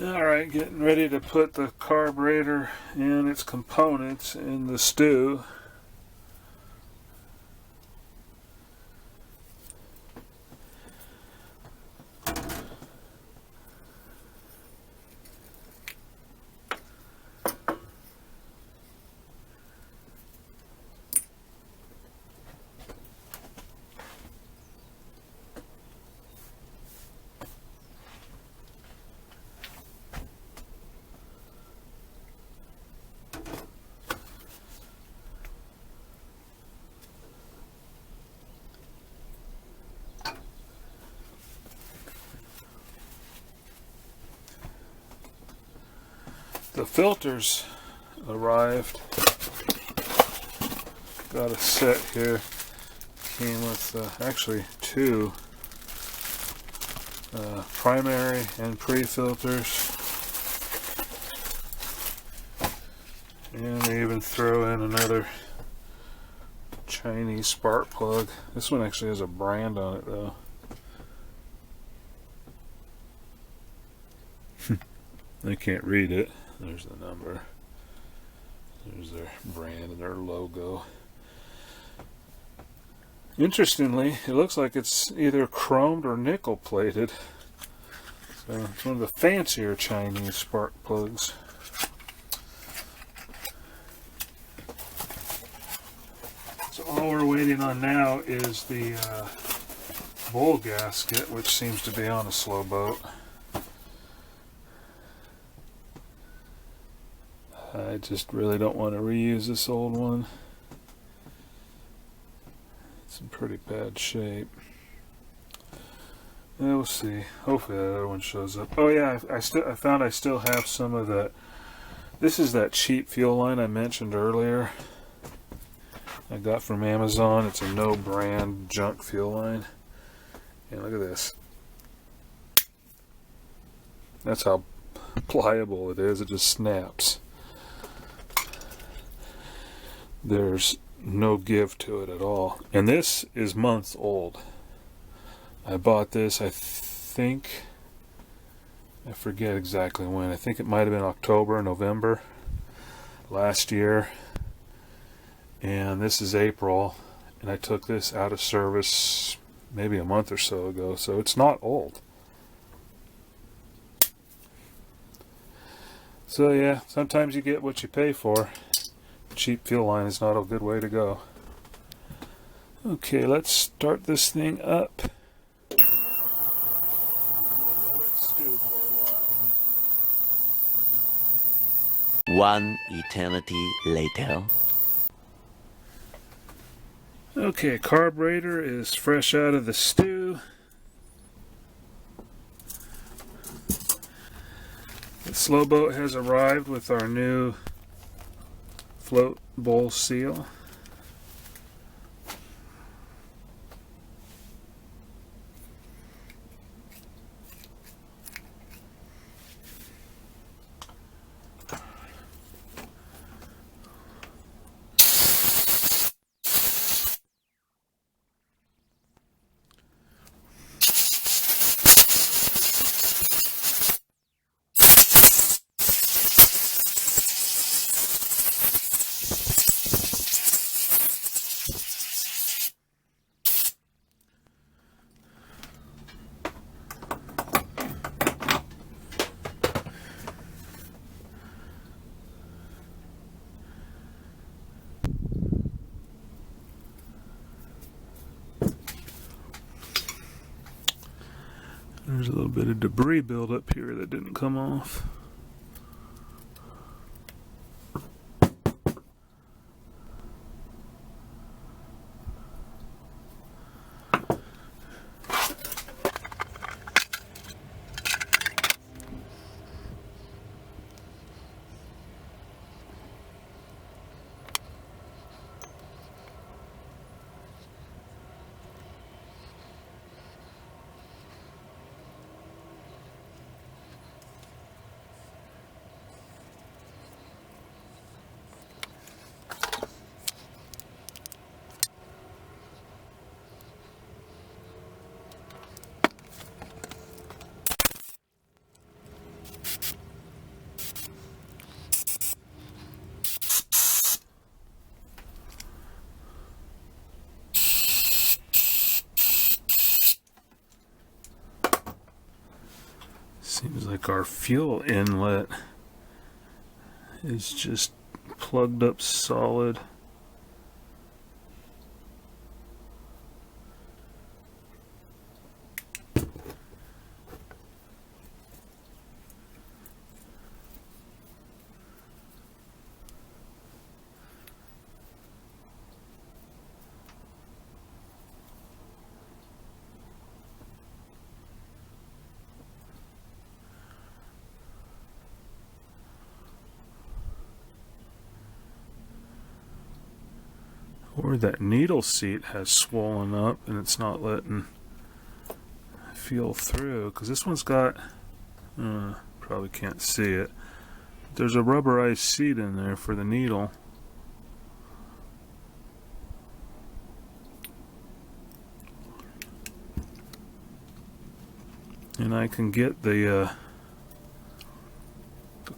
Alright, getting ready to put the carburetor and its components in the stew. The filters arrived. Got a set here. Came with actually two primary and pre-filters. And they even throw in another Chinese spark plug. This one actually has a brand on it though. I can't read it. There's the number. There's their brand and their logo. Interestingly, it looks like it's either chromed or nickel plated. So it's one of the fancier Chinese spark plugs. So all we're waiting on now is the bowl gasket, which seems to be on a slow boat. I just really don't want to reuse this old one. It's in pretty bad shape. Yeah, we'll see. Hopefully that other one shows up. Oh yeah, I found I still have some of that. This is that cheap fuel line I mentioned earlier. I got from Amazon. It's a no brand junk fuel line. And look at this. That's how pliable it is. It just snaps. There's no give to it at all. And this is months old. I bought this, I forget exactly when. I think it might have been October, November last year. And this is April. And I took this out of service maybe a month or so ago. So it's not old. So yeah, sometimes you get what you pay for. Cheap fuel line is not a good way to go. Okay, let's start this thing up. One eternity later. Okay, carburetor is fresh out of the stew. The slow boat has arrived with our new float bowl seal. There's a little bit of debris built up here that didn't come off. Seems like our fuel inlet is just plugged up solid. Or that needle seat has swollen up and it's not letting fuel through, because this one's got, probably can't see it, there's a rubberized seat in there for the needle. And I can get the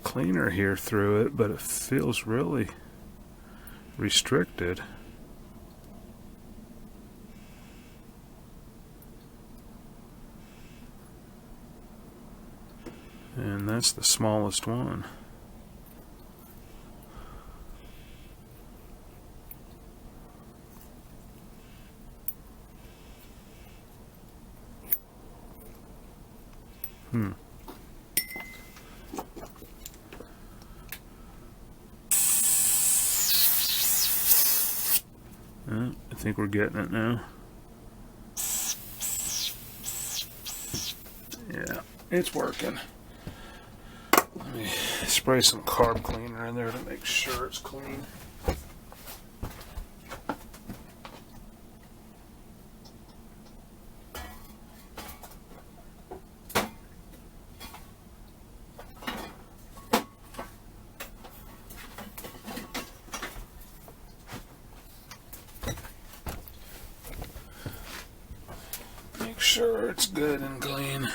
cleaner here through it, but it feels really restricted. And that's the smallest one. I think we're getting it now. Yeah, it's working. Let me spray some carb cleaner in there to make sure it's clean. Make sure it's good and clean.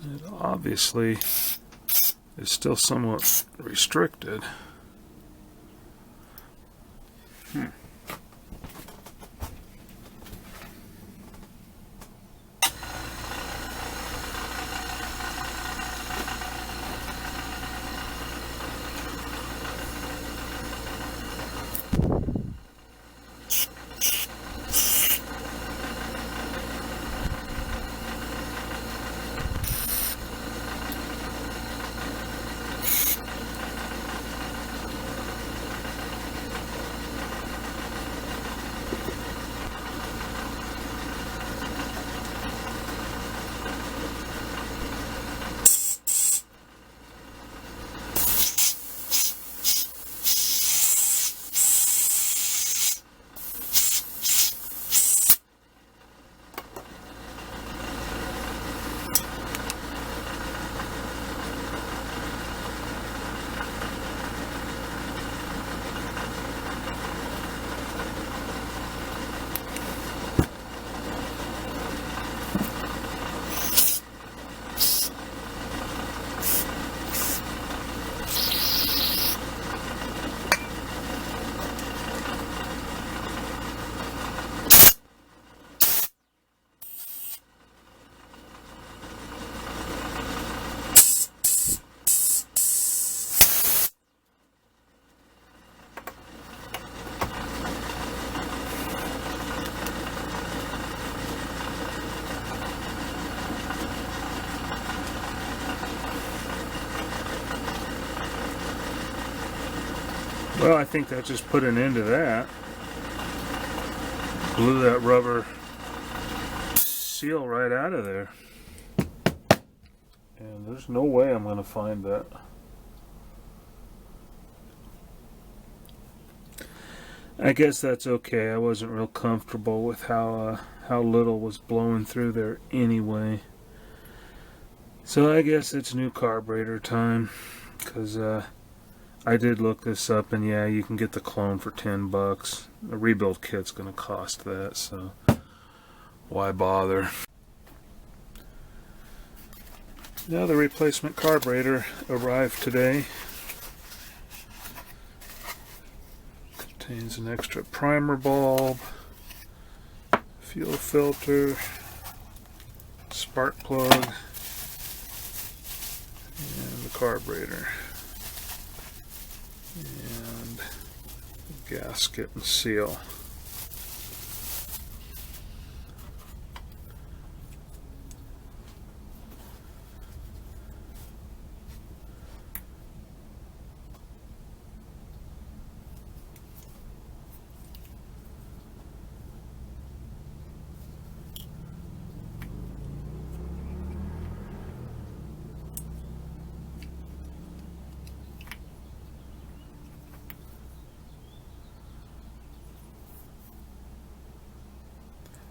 It obviously is still somewhat restricted. Well, I think that just put an end to that. Blew that rubber seal right out of there. And there's no way I'm going to find that. I guess that's okay. I wasn't real comfortable with how little was blowing through there anyway. So I guess it's new carburetor time, because I did look this up, and yeah, you can get the clone for $10. The rebuild kit's going to cost that, so why bother? Now the replacement carburetor arrived today. Contains an extra primer bulb, fuel filter, spark plug, and the carburetor, and gasket and seal.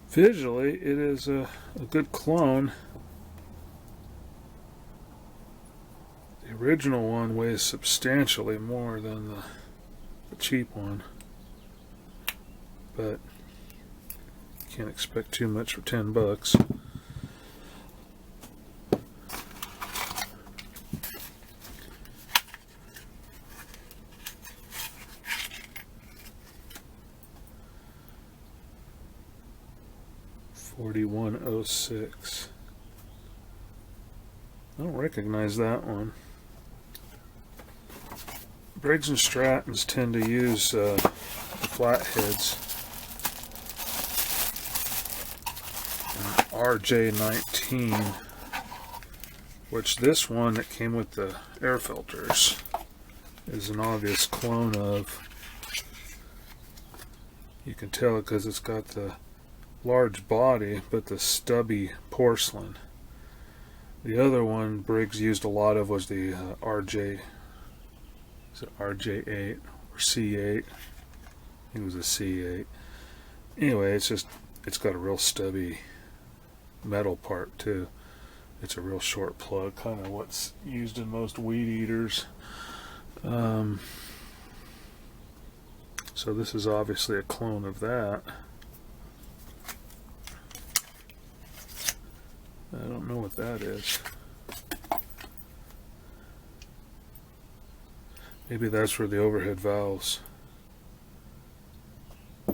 Visually, it is a good clone. The original one weighs substantially more than the cheap one, but you can't expect too much for $10. $41.06. I don't recognize that one. Briggs and Strattons tend to use flatheads. RJ19, which this one that came with the air filters is an obvious clone of. You can tell it because it's got the large body, but the stubby porcelain. The other one Briggs used a lot of was the RJ. Is it RJ8 or C8? I think it was a C8. Anyway, it's got a real stubby metal part too. It's a real short plug, kind of what's used in most weed eaters. So this is obviously a clone of that. I don't know what that is. Maybe that's where the overhead valves.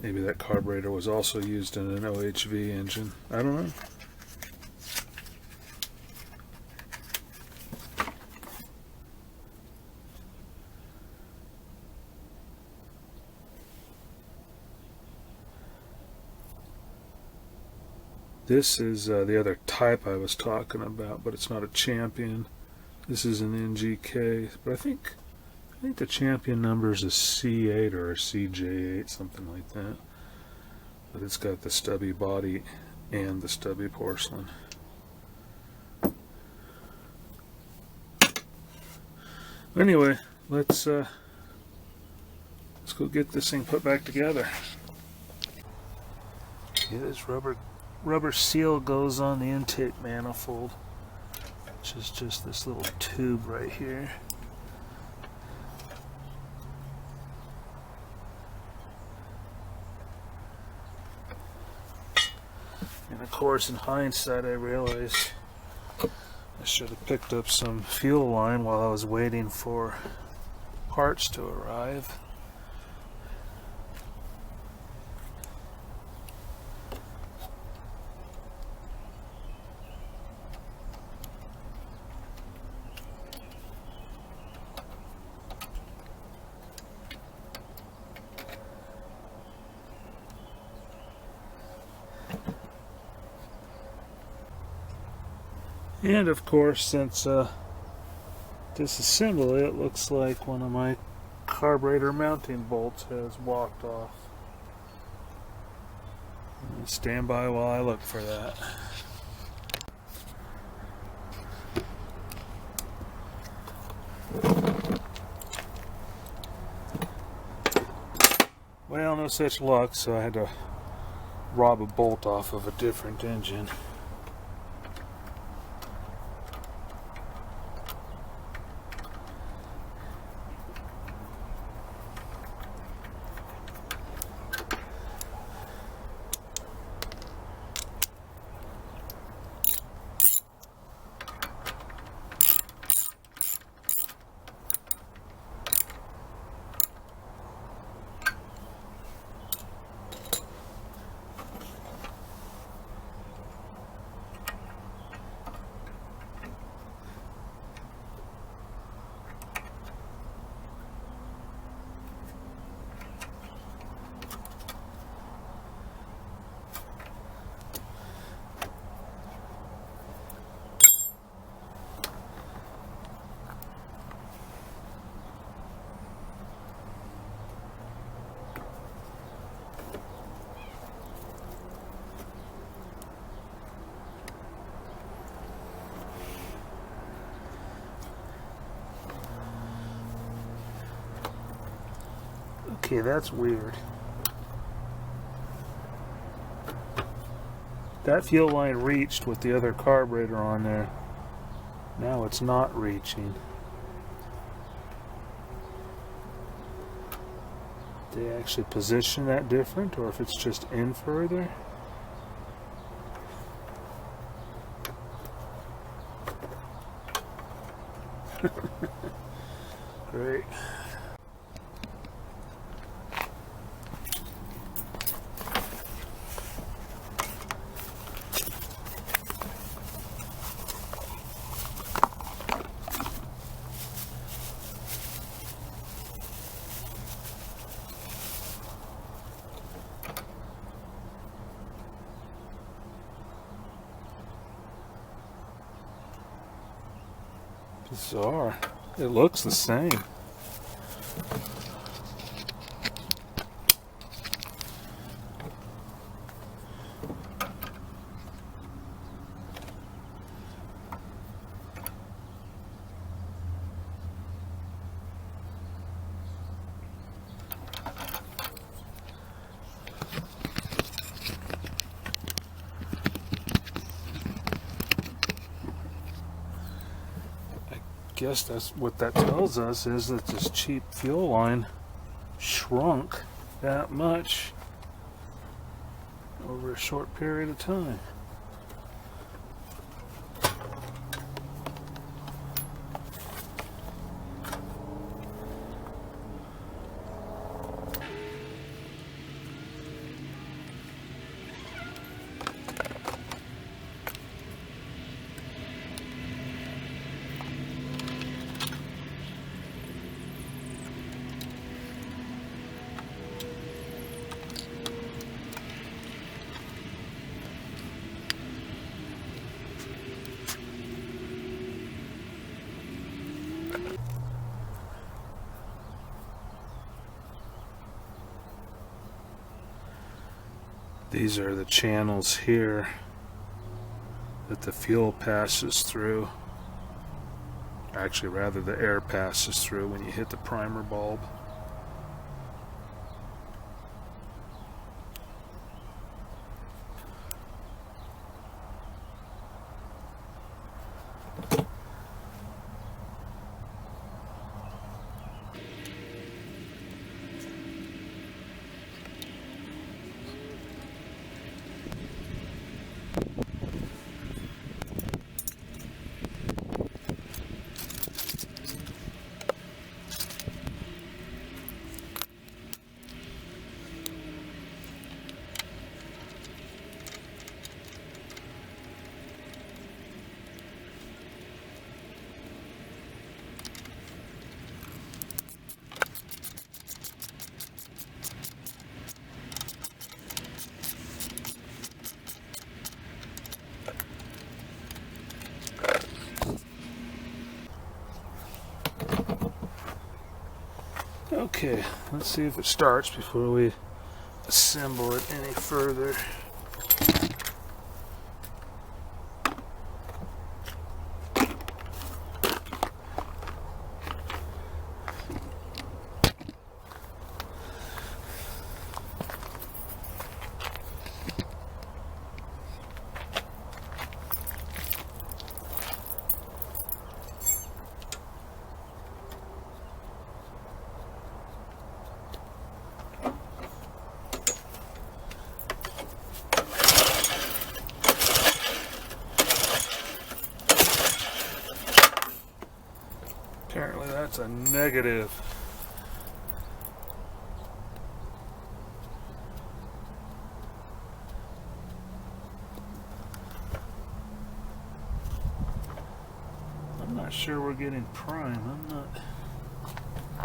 Maybe that carburetor was also used in an OHV engine. I don't know. This is the other type I was talking about, but it's not a Champion. This is an NGK, but I think the Champion number is a C8 or a CJ8, something like that. But it's got the stubby body and the stubby porcelain. Anyway, let's go get this thing put back together. Yeah, this rubber seal goes on the intake manifold, which is just this little tube right here. And of course, in hindsight, I realized I should have picked up some fuel line while I was waiting for parts to arrive. And of course, since disassembly, it looks like one of my carburetor mounting bolts has walked off. Stand by while I look for that. Well, no such luck, so I had to rob a bolt off of a different engine. Okay, that's weird. That fuel line reached with the other carburetor on there. Now it's not reaching. They actually position that different, or if it's just in further. Great. Bizarre. It looks the same. I guess that's what that tells us, is that this cheap fuel line shrunk that much over a short period of time. These are the channels here that the fuel passes through. Actually, rather, the air passes through when you hit the primer bulb. Okay, let's see if it starts before we assemble it any further. Apparently that's a negative. I'm not sure we're getting prime. I'm not. I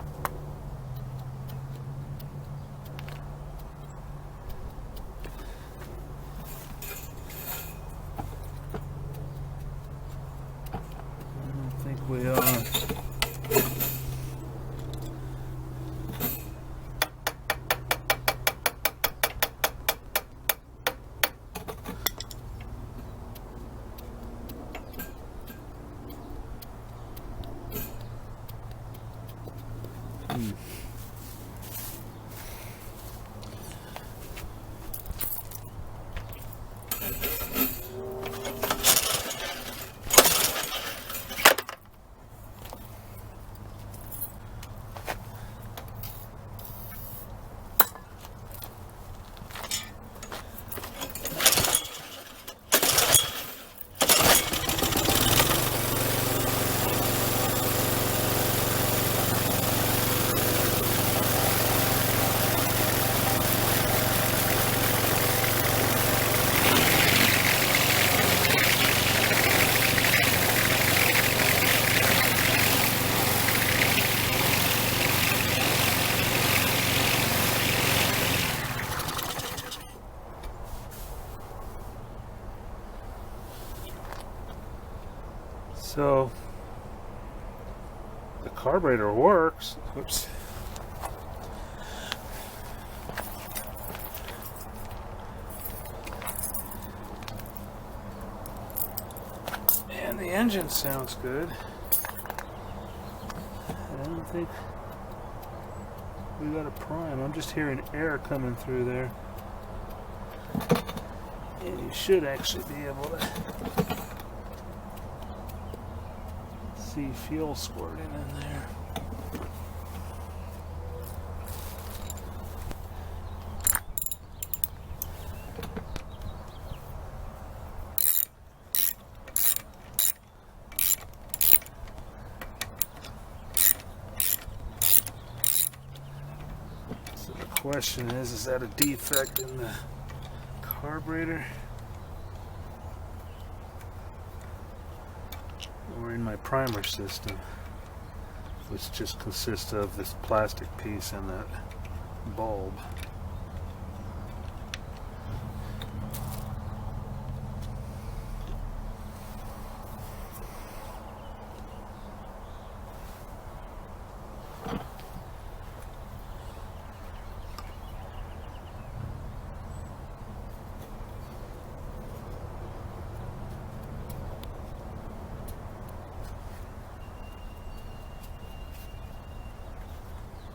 don't think we are. So the carburetor works. Whoops. And the engine sounds good. I don't think we got a prime. I'm just hearing air coming through there. And you should actually be able to see fuel squirting in there. So the question is that a defect in the carburetor or in my primer system, which just consists of this plastic piece and that bulb?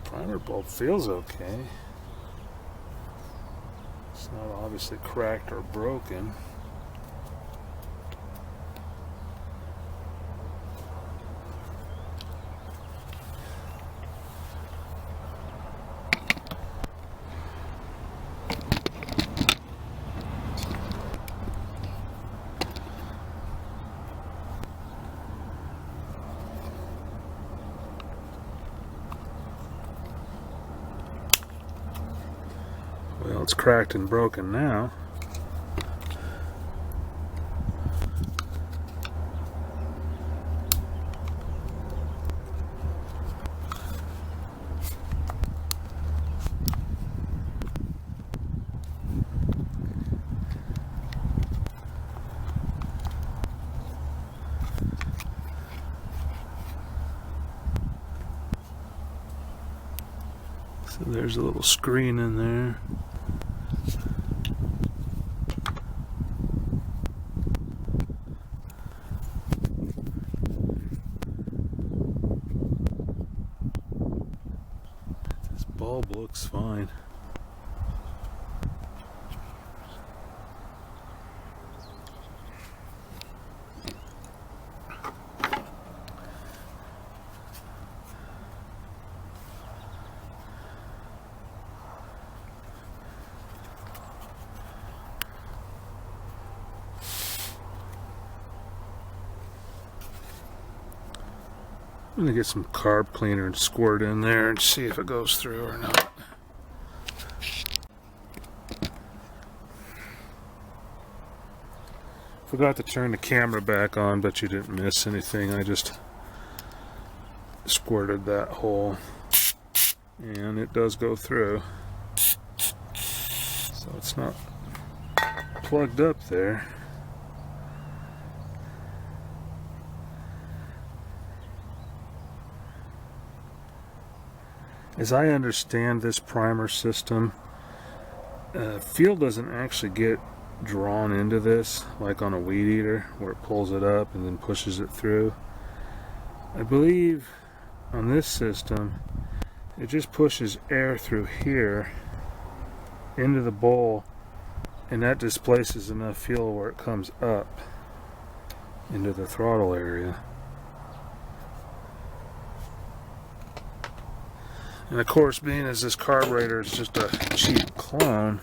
Primer bulb feels okay. It's not obviously cracked or broken. Well, it's cracked and broken now. So there's a little screen in there. This bulb looks fine. I'm gonna get some carb cleaner and squirt in there and see if it goes through or not. Forgot to turn the camera back on, but you didn't miss anything. I just squirted that hole and it does go through. So it's not plugged up there. As I understand this primer system, fuel doesn't actually get drawn into this like on a weed eater where it pulls it up and then pushes it through. I believe on this system it just pushes air through here into the bowl, and that displaces enough fuel where it comes up into the throttle area. And of course, being as this carburetor is just a cheap clone,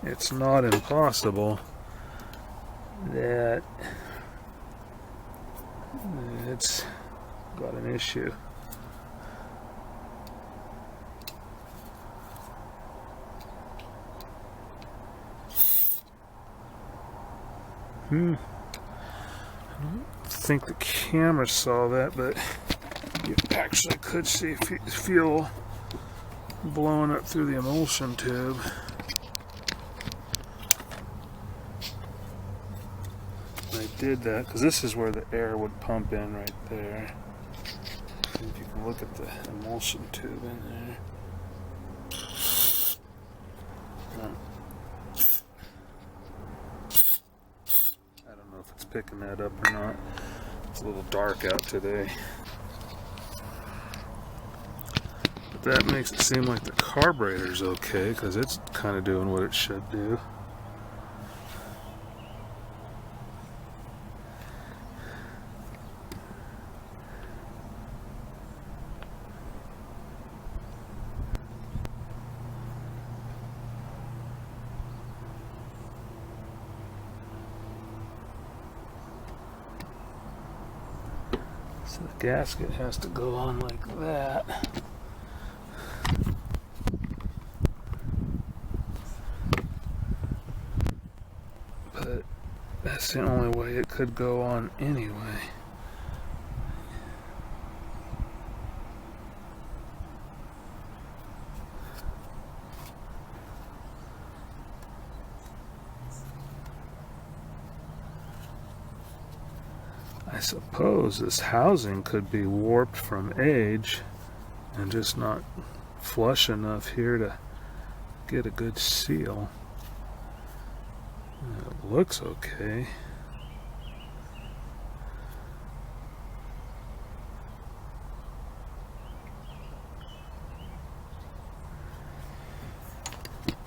it's not impossible that it's got an issue. I don't think the camera saw that, but you actually could see fuel blowing up through the emulsion tube. did that, because this is where the air would pump in right there. And if you can look at the emulsion tube in there. I don't know if it's picking that up or not. It's a little dark out today. But that makes it seem like the carburetor's okay, because it's kind of doing what it should do. So the gasket has to go on like that. But that's the only way it could go on anyway. I suppose this housing could be warped from age and just not flush enough here to get a good seal. It looks okay.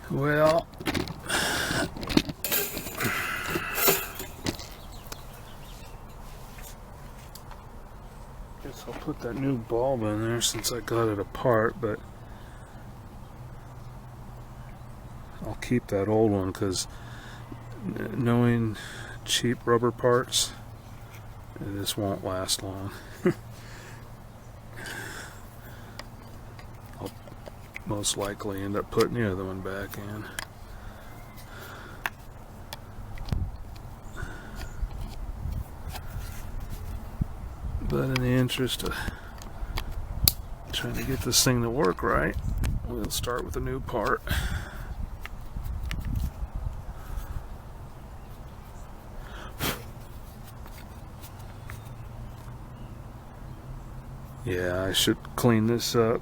Well, guess I'll put that new bulb in there since I got it apart, but I'll keep that old one because knowing cheap rubber parts, this won't last long. I'll most likely end up putting the other one back in. But in the interest of trying to get this thing to work right, we'll start with a new part. Yeah, I should clean this up,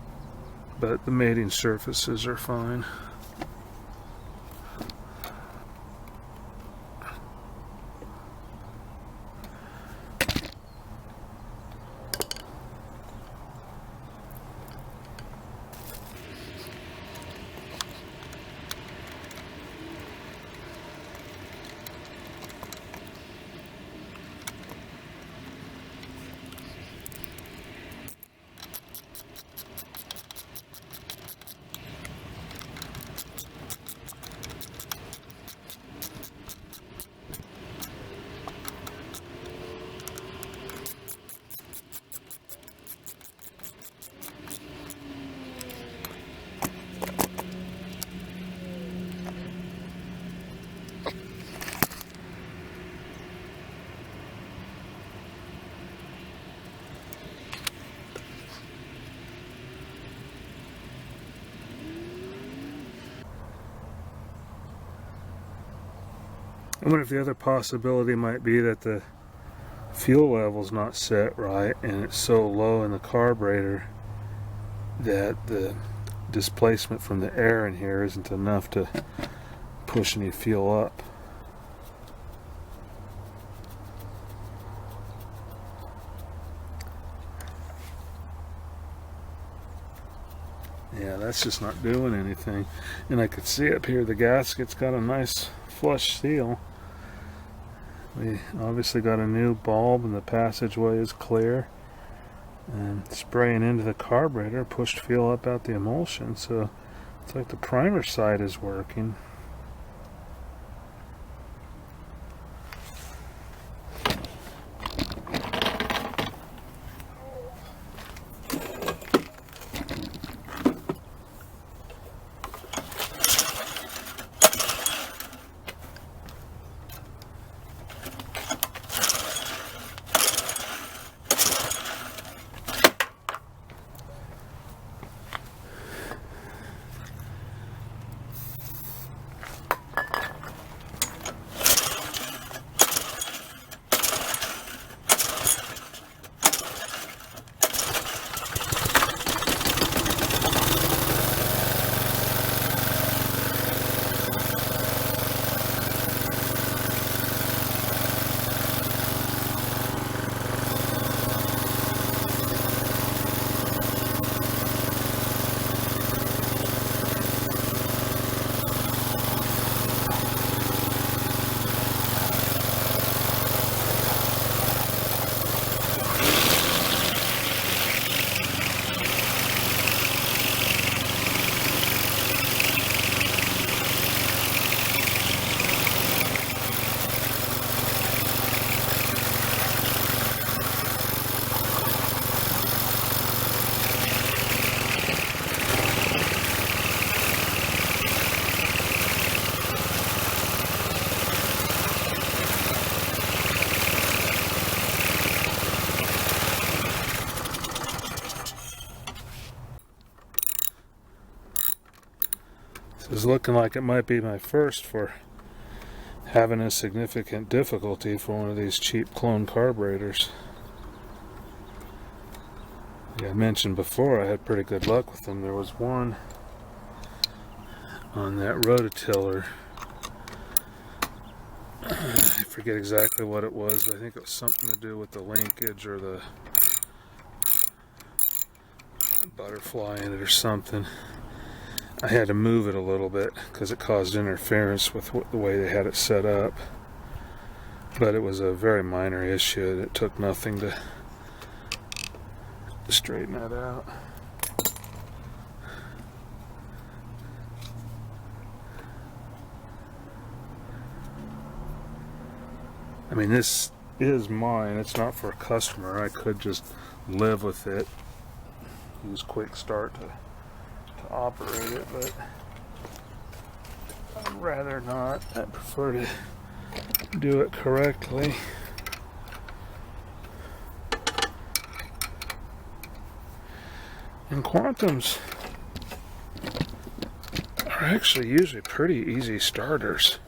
but the mating surfaces are fine. I wonder if the other possibility might be that the fuel level's not set right and it's so low in the carburetor that the displacement from the air in here isn't enough to push any fuel up. Yeah, that's just not doing anything. And I could see up here the gasket's got a nice flush seal. We obviously got a new bulb and the passageway is clear. And spraying into the carburetor pushed fuel up out the emulsion, so it's like the primer side is working. This is looking like it might be my first for having a significant difficulty for one of these cheap clone carburetors. Yeah, I mentioned before I had pretty good luck with them. There was one on that rototiller. I forget exactly what it was, but I think it was something to do with the linkage or the butterfly in it or something. I had to move it a little bit because it caused interference with the way they had it set up. But it was a very minor issue, and it took nothing to straighten that out. I mean, this is mine. It's not for a customer. I could just live with it, use quick start to operate it, but I'd rather not. I prefer to do it correctly. And Quantums are actually usually pretty easy starters.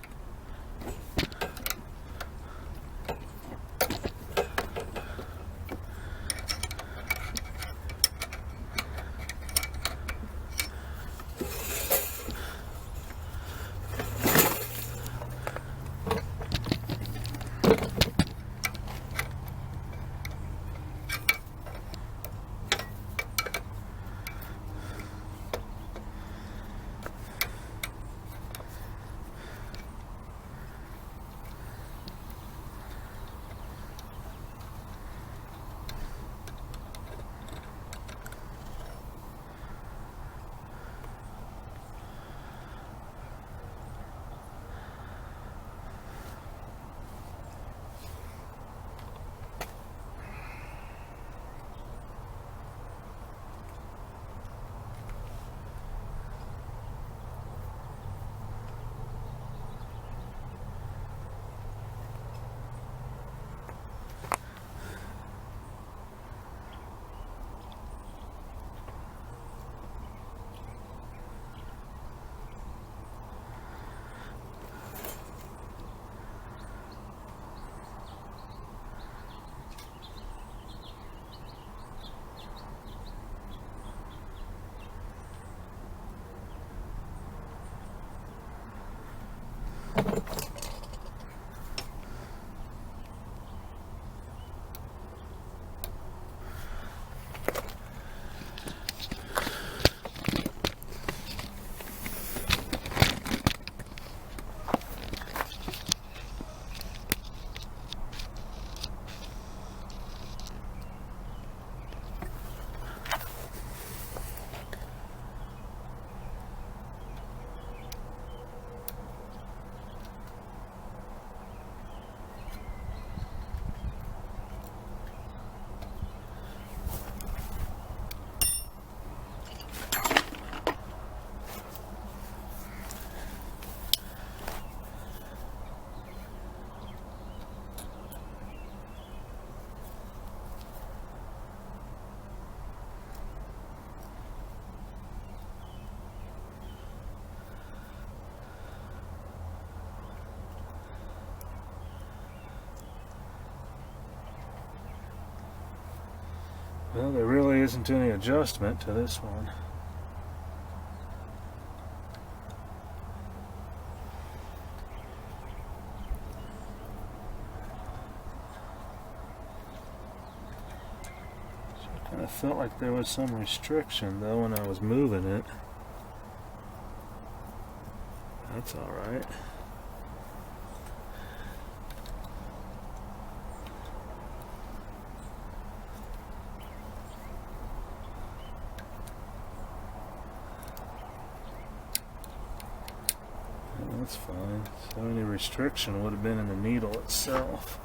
Well, there really isn't any adjustment to this one. So I kind of felt like there was some restriction though when I was moving it. That's all right. That's fine. So any restriction would have been in the needle itself.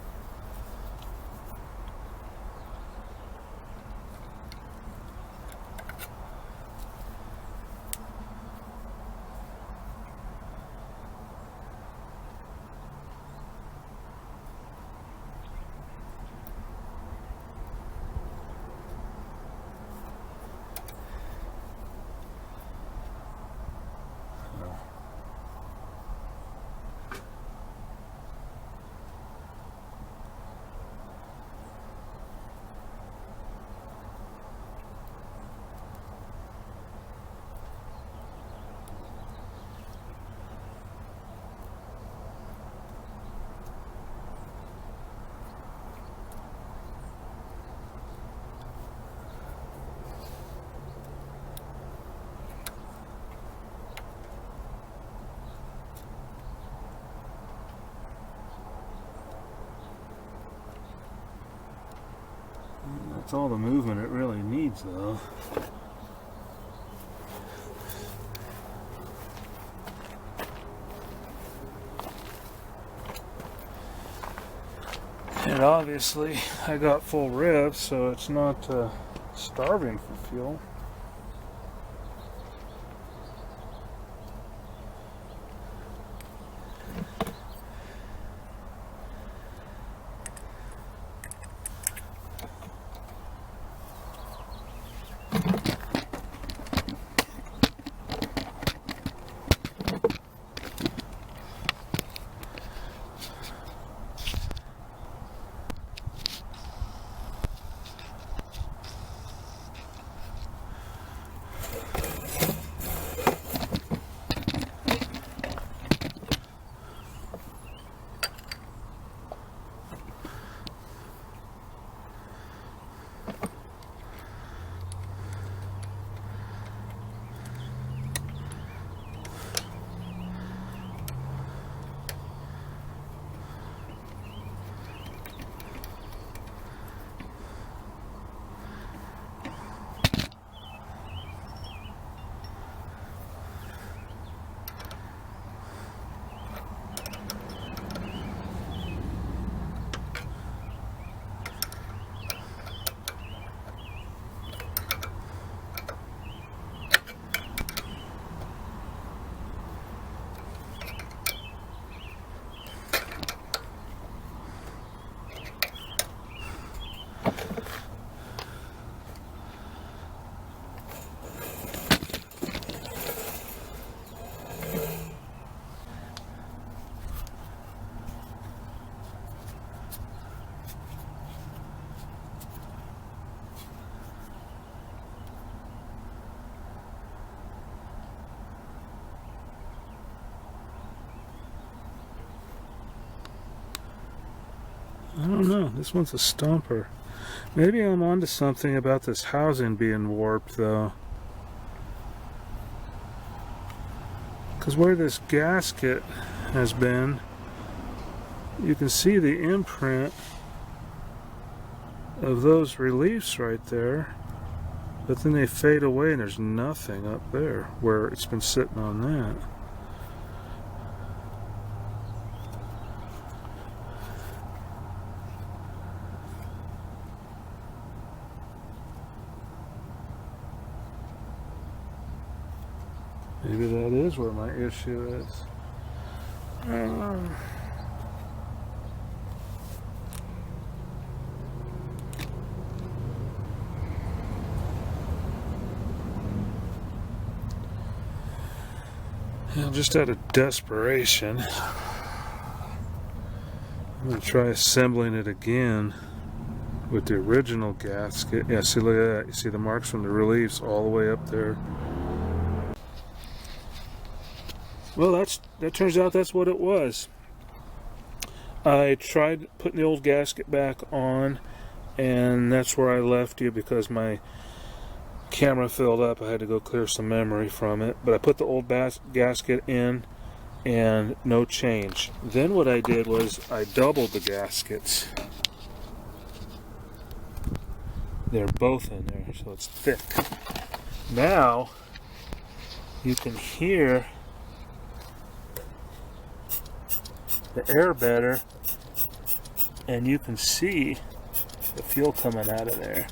That's all the movement it really needs, though. And obviously, I got full revs, so it's not starving for fuel. I don't know. This one's a stumper. Maybe I'm onto something about this housing being warped, though. Because where this gasket has been, you can see the imprint of those reliefs right there. But then they fade away and there's nothing up there where it's been sitting on that. Maybe that is where my issue is. Just out of desperation, I'm going to try assembling it again with the original gasket. Yeah, see, look at that. You see the marks from the reliefs all the way up there. Well, that turns out that's what it was. I tried putting the old gasket back on, and that's where I left you because my camera filled up. I had to go clear some memory from it. But I put the old gasket in, and no change. Then what I did was I doubled the gaskets. They're both in there, so it's thick. Now, you can hear the air better, and you can see the fuel coming out of there.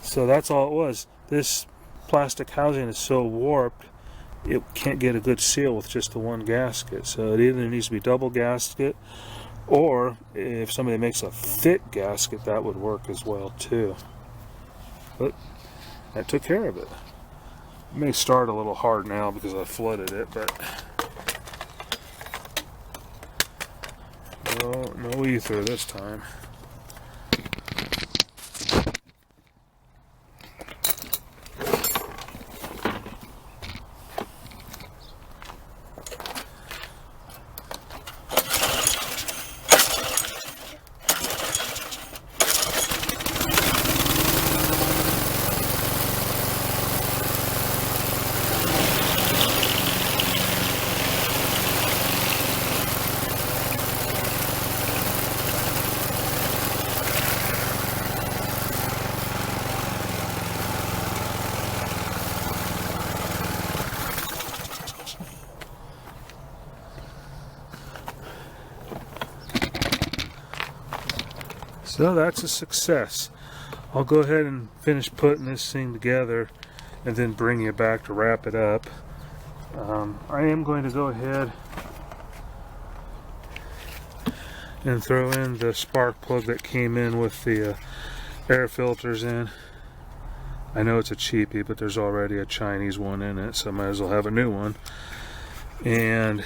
So that's all it was. This plastic housing is so warped it can't get a good seal with just the one gasket. So it either needs to be double gasket, or if somebody makes a fit gasket, that would work as well too. But that took care of it. It may start a little hard now because I flooded it, but no ether this time. So that's a success. I'll go ahead and finish putting this thing together and then bring you back to wrap it up. I am going to go ahead and throw in the spark plug that came in with the air filters in. I know it's a cheapie, but there's already a Chinese one in it, so I might as well have a new one. And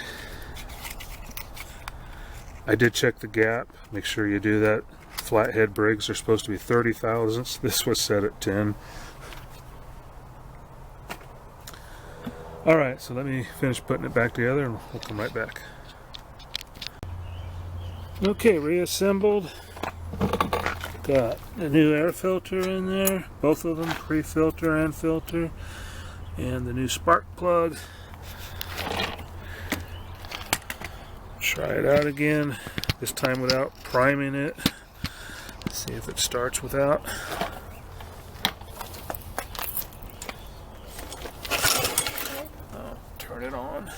I did check the gap. Make sure you do that. Flathead Briggs are supposed to be 30 thousandths. This was set at 10. Alright, so let me finish putting it back together and we'll come right back. Okay, reassembled. Got a new air filter in there, both of them, pre-filter and filter, and the new spark plug. Try it out again, this time without priming it. See if it starts without. I'll turn it on.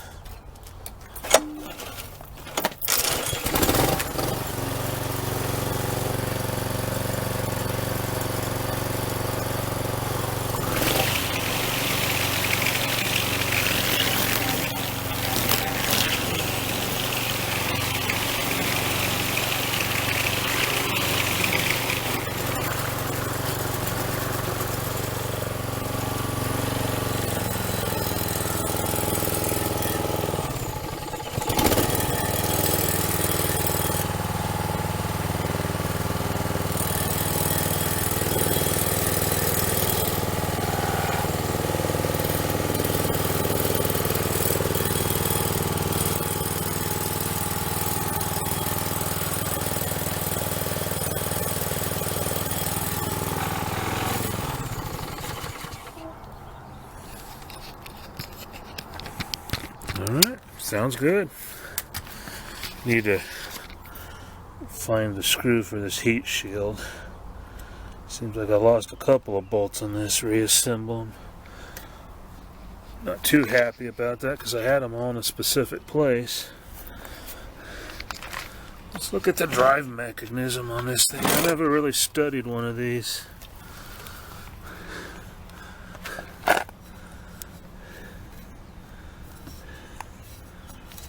Alright, sounds good. Need to find the screw for this heat shield. Seems like I lost a couple of bolts on this, reassemble them. Not too happy about that because I had them all in a specific place. Let's look at the drive mechanism on this thing. I never really studied one of these.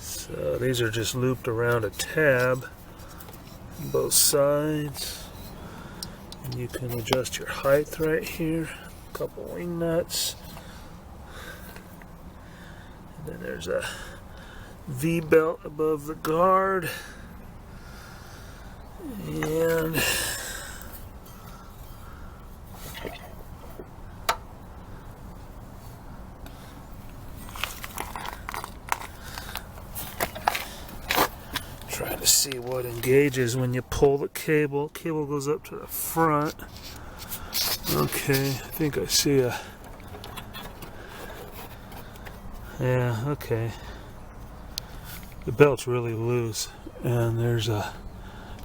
So these are just looped around a tab on both sides. And you can adjust your height right here. A couple wing nuts. And then there's a V-belt above the guard. And trying to see what engages when you pull the cable. Cable goes up to the front. Okay, I think I see a... Yeah, okay. The belt's really loose, and there's a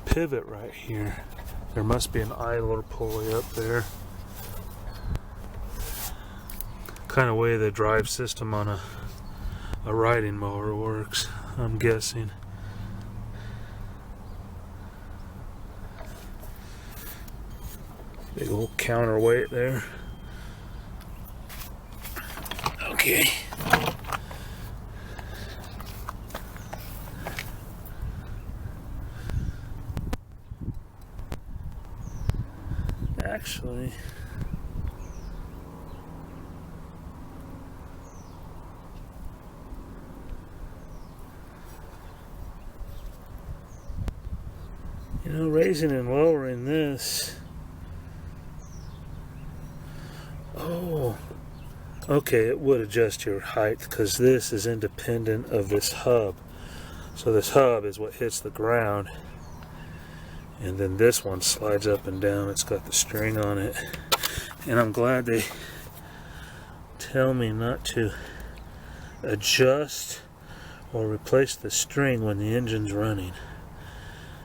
pivot right here. There must be an idler pulley up there. Kind of way the drive system on a riding mower works, I'm guessing. Big old counterweight there. Okay. Actually, you know, raising and lowering this. Oh, okay, it would adjust your height because this is independent of this hub. So this hub is what hits the ground. And then this one slides up and down. It's got the string on it. And I'm glad they tell me not to adjust or replace the string when the engine's running.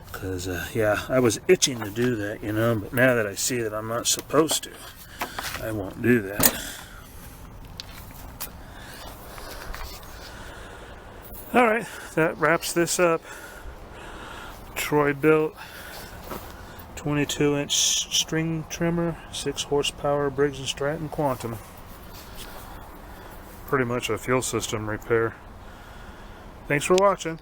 Because, yeah, I was itching to do that, you know. But now that I see that I'm not supposed to, I won't do that. Alright, that wraps this up. Troy Bilt 22-inch string trimmer, 6 horsepower Briggs & Stratton Quantum. Pretty much a fuel system repair. Thanks for watching.